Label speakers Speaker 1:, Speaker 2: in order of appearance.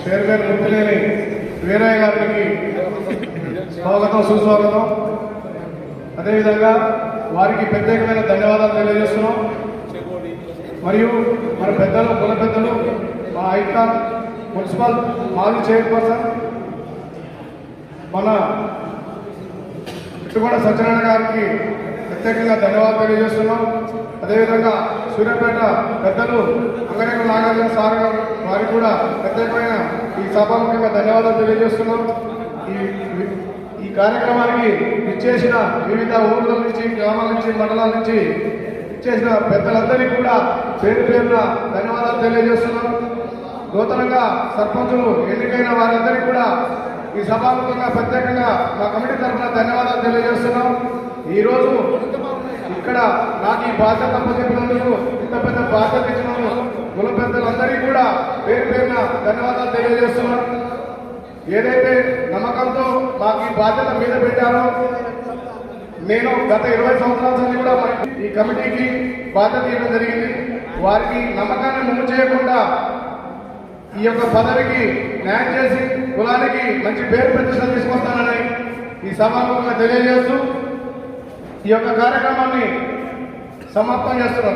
Speaker 1: Chairman Muttineni Veeraiah గారికి స్వాగతం సుస్వాగతం. అదేవిధంగా వారికి ప్రత్యేకమైన ధన్యవాదాలు తెలియజేస్తున్నాం. మరియు మన పెద్దలు కుల పెద్దలు మా ఐకాన్ మున్సిపల్ మాజీ చైర్పర్సన్ మన ఇటుగొండ సత్యనారాయణ గారికి ప్రత్యేకంగా ధన్యవాదాలు తెలియజేస్తున్నాం. అదేవిధంగా సూర్యాపేట పెద్దలు అంగరేఖ నాగార్జున సార్ గారు వారికి కూడా ప్రత్యేకమైన ఈ సభాముఖంగా ధన్యవాదాలు తెలియజేస్తున్నాం. ఈ కార్యక్రమానికి ఇచ్చేసిన వివిధ ఊర్ల నుంచి, గ్రామాల నుంచి, మండలాల నుంచి ఇచ్చేసిన పెద్దలందరికీ కూడా పేరు పేరున ధన్యవాదాలు తెలియజేస్తున్నాం. నూతనంగా సర్పంచులు ఎన్నికైన వారందరికీ కూడా ఈ సభాముఖంగా ప్రత్యేకంగా మా కమిటీ తరఫున ధన్యవాదాలు తెలియజేస్తున్నాం. ఈరోజు ఇక్కడ నాకు ఈ బాధ్యత అప్పచెప్పినందుకు, ఇంత పెద్ద బాధ్యత ఇచ్చినందుకు కుల పెద్దలందరికీ కూడా పేరు పేరున ధన్యవాదాలు తెలియజేస్తున్నాం. ఏదైతే నమ్మకంతో మాకు ఈ బాధ్యత మీద పెట్టారో, నేను గత 20 సంవత్సరాల నుంచి కూడా ఈ కమిటీకి బాధ్యత ఇవ్వడం జరిగింది. వారికి నమ్మకాన్ని ముమ్ము చేయకుండా ఈ యొక్క పదవికి న్యాయం చేసి కులానికి మంచి పేరు ప్రతిష్ట తీసుకొస్తానని ఈ సభాముఖంగా తెలియజేస్తూ ఈ యొక్క కార్యక్రమాన్ని సమాప్తం చేస్తున్నాం.